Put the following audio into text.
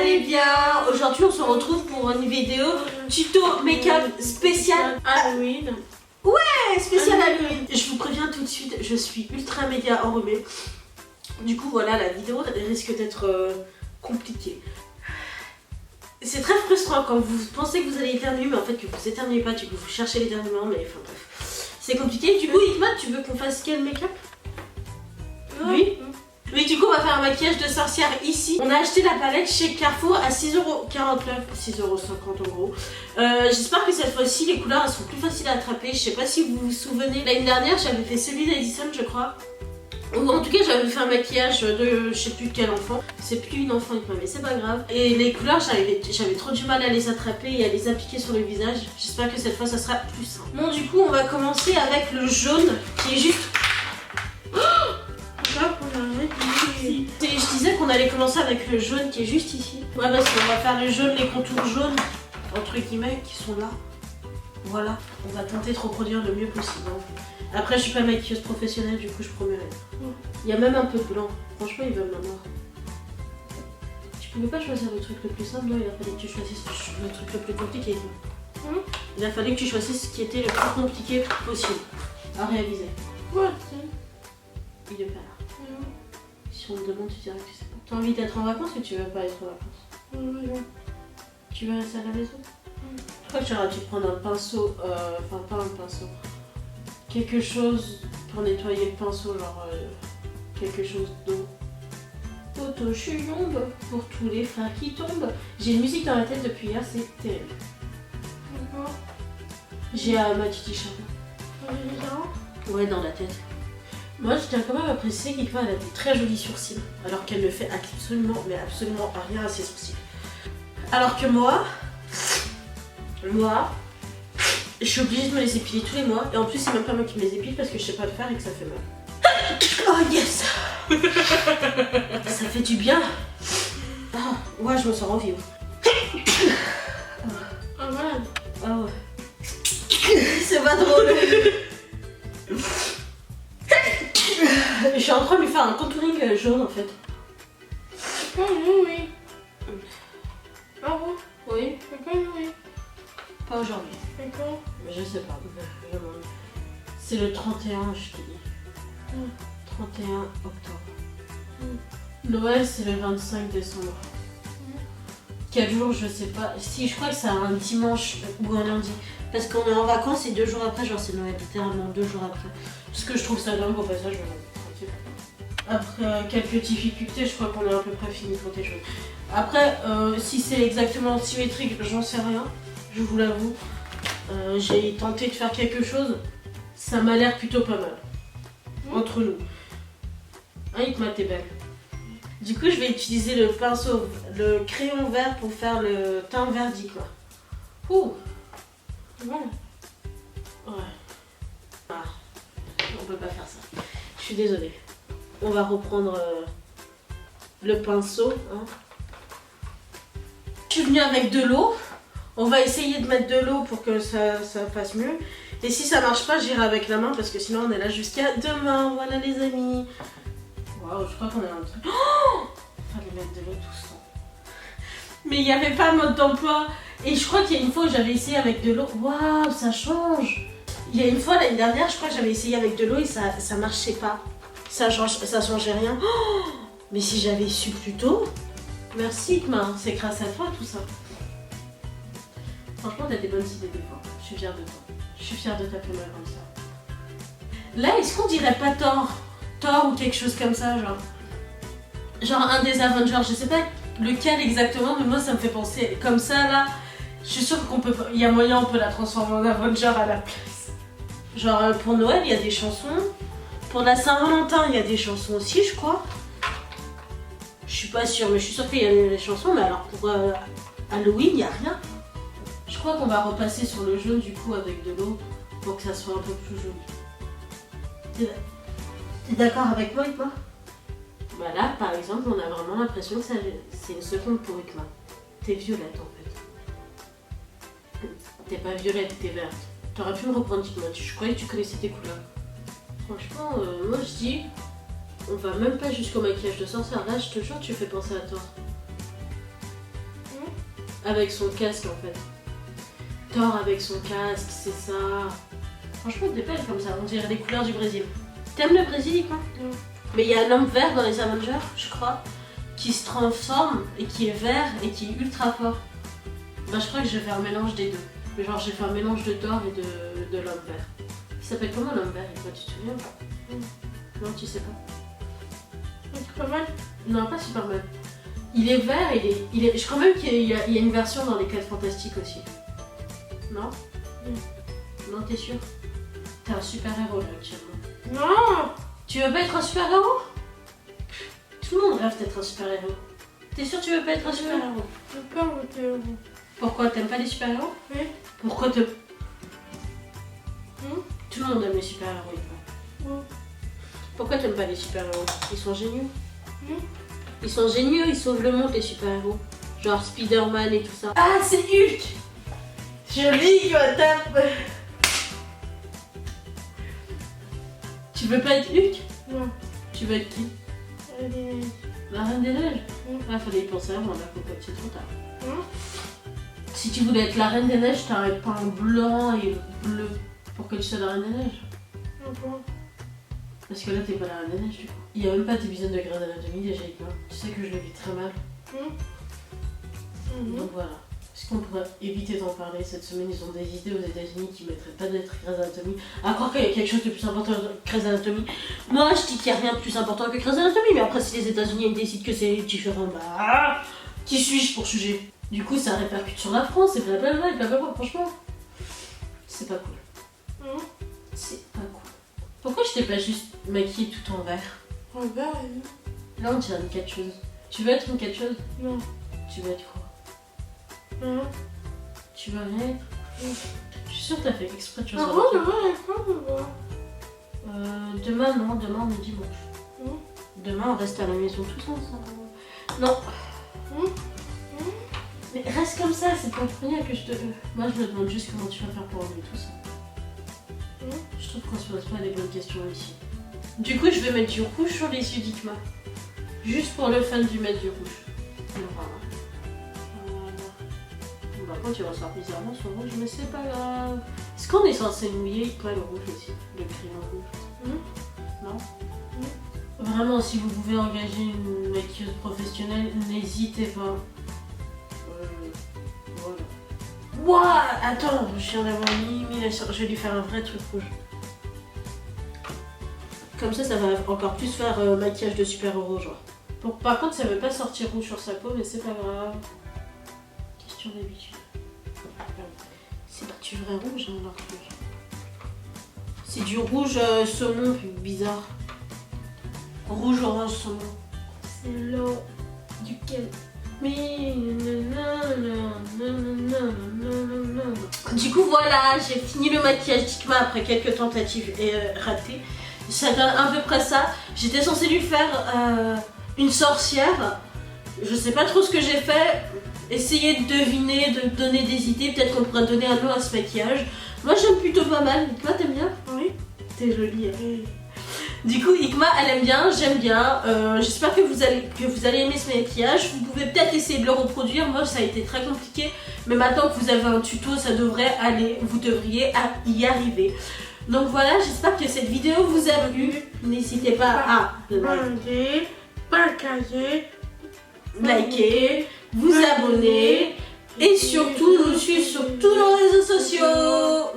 allez bien? Aujourd'hui on se retrouve pour une vidéo tuto make-up spécial Halloween. Ouais, spécial Halloween. Je vous préviens tout de suite, je suis ultra méga enrhumée. Du coup voilà, la vidéo risque d'être compliquée. C'est très frustrant quand vous pensez que vous allez éternuer mais en fait que vous éternuez pas, du coup vous cherchez l'éternuement, mais enfin bref. C'est compliqué. Du coup Hitma, tu veux qu'on fasse quel make-up? Oui. Oui, du coup, on va faire un maquillage de sorcière ici. On a acheté la palette chez Carrefour à 6,49€, 6,50€ en gros. J'espère que cette fois-ci, les couleurs elles seront plus faciles à attraper. Je sais pas si vous vous souvenez, l'année dernière, j'avais fait celui d'Addison, je crois. Ou en tout cas, j'avais fait un maquillage de je sais plus quel enfant. C'est plus une enfant, mais c'est pas grave. Et les couleurs, j'avais trop du mal à les attraper et à les appliquer sur le visage. J'espère que cette fois, ça sera plus simple. Bon, du coup, on va commencer avec le jaune qui est juste... Je disais qu'on allait commencer avec le jaune qui est juste ici. Ouais, parce qu'on va faire le jaune, les contours jaunes, entre guillemets, qui sont là. Voilà, on va tenter de reproduire le mieux possible. Après, je suis pas maquilleuse professionnelle, du coup, je promets rien. Il y a même un peu de blanc. Franchement, ils veulent ma mort. Tu pouvais pas choisir le truc le plus simple, non? Il a fallu que tu choisisses le truc le plus compliqué. Il a fallu que tu choisisses ce qui était le plus compliqué possible à réaliser. Ouais, il est pas là. Si on te demande, tu dirais que c'est pas. T'as envie d'être en vacances ou tu veux pas être en vacances? Tu veux rester à la maison? Je crois que j'aurais dû prendre un pinceau, enfin pas un pinceau, quelque chose pour nettoyer le pinceau, genre quelque chose d'eau. Auto chulombe pour tous les frères qui tombent. J'ai une musique dans la tête depuis hier, c'est terrible. J'ai ma Titi Charlotte. Ouais, dans la tête. Moi, je tiens quand même à préciser qu'Hitma, elle a des très jolis sourcils, alors qu'elle ne fait absolument, mais absolument rien à ses sourcils. Alors que moi, je suis obligée de me les épiler tous les mois, et en plus, c'est même pas moi qui me les épile parce que je sais pas le faire et que ça fait mal. Oh yes! Ça fait du bien. Oh, ouais, je me sens en vivre. Ah malade. Ah ouais. C'est pas drôle. Je suis en train de lui faire un contouring jaune en fait. C'est pas nous, oui. Ah bon? Oui. C'est pas nous, oui. Pas aujourd'hui. C'est quand? Je sais pas. C'est le 31, je te dis. 31 octobre. Noël, c'est le 25 décembre. Quel jour, je sais pas. Si, je crois que c'est un dimanche ou un lundi. Parce qu'on est en vacances et 2 jours après, genre c'est Noël, littéralement 2 jours après. Parce que je trouve ça dingue au passage. Après quelques difficultés, je crois qu'on a à peu près fini pour tes choses. Après, si c'est exactement symétrique, j'en sais rien, je vous l'avoue. J'ai tenté de faire quelque chose, ça m'a l'air plutôt pas mal. Entre nous. Ah, Hitma, t'es belle. Du coup, je vais utiliser le pinceau, le crayon vert pour faire le teint verdi, quoi. Ouh. Voilà. Ouais. Ah. On peut pas faire ça. Je suis désolée. On va reprendre le pinceau. Hein. Je suis venue avec de l'eau. On va essayer de mettre de l'eau pour que ça fasse mieux. Et si ça marche pas, j'irai avec la main parce que sinon on est là jusqu'à demain. Voilà les amis. Waouh, je crois qu'on a un truc. Oh, fallait mettre de l'eau tout ça. Mais il n'y avait pas mode d'emploi. Et je crois qu'il y a une fois où j'avais essayé avec de l'eau. Waouh, ça change. Il y a une fois l'année dernière, je crois que j'avais essayé avec de l'eau et ça marchait pas. Ça changeait rien. Oh, mais si j'avais su plus tôt. Merci Hitma, c'est grâce à toi tout ça. Franchement, t'as des bonnes idées des fois. Je suis fière de toi. Je suis fière de t'appeler mal comme ça. Là, est-ce qu'on dirait pas Thor ou quelque chose comme ça, genre un des Avengers, je sais pas lequel exactement, mais moi ça me fait penser comme ça là. Je suis sûre qu'on peut, il y a moyen, on peut la transformer en Avenger à la place. Genre pour Noël, il y a des chansons. Pour la Saint-Valentin, il y a des chansons aussi, je crois. Je suis pas sûre, mais je suis sûre qu'il y a des chansons. Mais alors pour Halloween, il n'y a rien. Je crois qu'on va repasser sur le jaune du coup avec de l'eau pour que ça soit un peu plus joli. T'es d'accord avec moi, Hitma? Bah là, par exemple, on a vraiment l'impression que c'est une seconde pour Hitma. T'es violette en fait. T'es pas violette, t'es verte. T'aurais pu me reprendre, Hitma. Je croyais que tu connaissais tes couleurs. Franchement, moi je dis, on va même pas jusqu'au maquillage de sorcière. Là, je te jure, tu fais penser à toi. avec son casque en fait. Thor avec son casque, c'est ça. Franchement, des belles comme ça, on dirait les couleurs du Brésil. T'aimes le Brésil, quoi? Non. Mais il y a un homme vert dans les Avengers, je crois, qui se transforme et qui est vert et qui est ultra fort. Bah, je crois que je vais faire un mélange des deux. Mais genre, j'ai fait un mélange de Thor et de l'homme vert. Il s'appelle comment l'homme vert? Et toi, tu te souviens? Non, tu sais pas. C'est pas mal. Non, pas Superman. Il est vert et je crois même qu'il y a une version dans les 4 Fantastiques aussi. Non? Non, t'es sûr? T'es un super-héros là actuellement. Non. Tu veux pas être un super-héros? Tout le monde rêve d'être un super-héros. T'es sûr que tu veux pas être un super-héros? J'ai peur de tes héros. Pourquoi? T'aimes pas les super-héros? Oui. Pourquoi te... Tout le monde aime les super-héros, il paraît. Pourquoi t'aimes pas les super-héros? Ils sont géniaux. Ils sont géniaux, ils sauvent le monde, les super-héros. Genre Spider-Man et tout ça. Ah, c'est Hulk! Joli, tape. Tu veux pas être Hulk? Non. Tu veux être qui? La Reine des Neiges? Ouais, fallait y penser avant, là, faut pas que c'est trop tard. Si tu voulais être la Reine des Neiges, t'aurais pas un blanc et bleu pour que tu sois la Reine des Neiges. Parce que là, t'es pas la Reine des Neiges, du coup. Il y a même pas d'épisode de Grey's Anatomy déjà, Igma. Tu sais que je le vis très mal. Donc voilà. Est-ce qu'on pourrait éviter d'en parler? Cette semaine, ils ont des idées aux États-Unis qui mettraient pas d'être Grey's Anatomy. À croire qu'il y a quelque chose de plus important que Grey's Anatomy. Moi, je dis qu'il n'y a rien de plus important que Grey's Anatomy, mais après, si les États-Unis décident que c'est différent, bah. Qui suis-je pour juger? Du coup, ça répercute sur la France et blablabla et blablabla. Franchement, c'est pas cool. C'est pas cool. Pourquoi je t'ai pas juste maquillée tout en vert? En vert, Là, on dirait une catcheuse. Tu veux être une catcheuse? non. Tu veux être quoi? Non. Tu veux rien être? Je suis sûre que t'as fait exprès de choisir. Par contre, demain, il y a quoi demain? Demain, non, demain on est dimanche. Demain on reste à la maison tous ensemble. Non. Mais reste comme ça, c'est pas pour rien que je te... Moi je me demande juste comment tu vas faire pour enlever tout ça. Je trouve qu'on se pose pas les bonnes questions ici. Du coup je vais mettre du rouge sur les yeux d'Igma. Juste pour le fun du mettre du rouge. Voilà. Par contre, il ressort bizarrement son rouge, mais c'est pas grave. Est-ce qu'on est censé mouiller pas le rouge aussi? Le crayon rouge? Non? Vraiment, si vous pouvez engager une maquilleuse professionnelle, n'hésitez pas. Voilà. Ouah! Attends, je viens d'avoir mis la... Je vais lui faire un vrai truc rouge. Comme ça va encore plus faire maquillage de super-héros, genre. Par contre, ça veut pas sortir rouge sur sa peau, mais c'est pas grave. Question d'habitude. C'est pas du vrai rouge, hein, leur truc. C'est du rouge saumon, bizarre. Rouge orange saumon. C'est l'eau duquel. Du coup, voilà, j'ai fini le maquillage d'Igma après quelques tentatives ratées. Ça donne à peu près ça. J'étais censée lui faire une sorcière. Je sais pas trop ce que j'ai fait. Essayez de deviner, de donner des idées. Peut-être qu'on pourrait donner un nom à ce maquillage. Moi, j'aime plutôt pas mal. Toi, t'aimes bien? Oui. T'es jolie. Du coup, Igma, elle aime bien, j'aime bien. J'espère que vous allez aimer ce maquillage. Vous pouvez peut-être essayer de le reproduire. Moi, ça a été très compliqué. Mais maintenant que vous avez un tuto, ça devrait aller. Vous devriez y arriver. Donc voilà, j'espère que cette vidéo vous a plu. N'hésitez pas à liker, vous abonner et surtout nous suivre sur tous nos réseaux sociaux.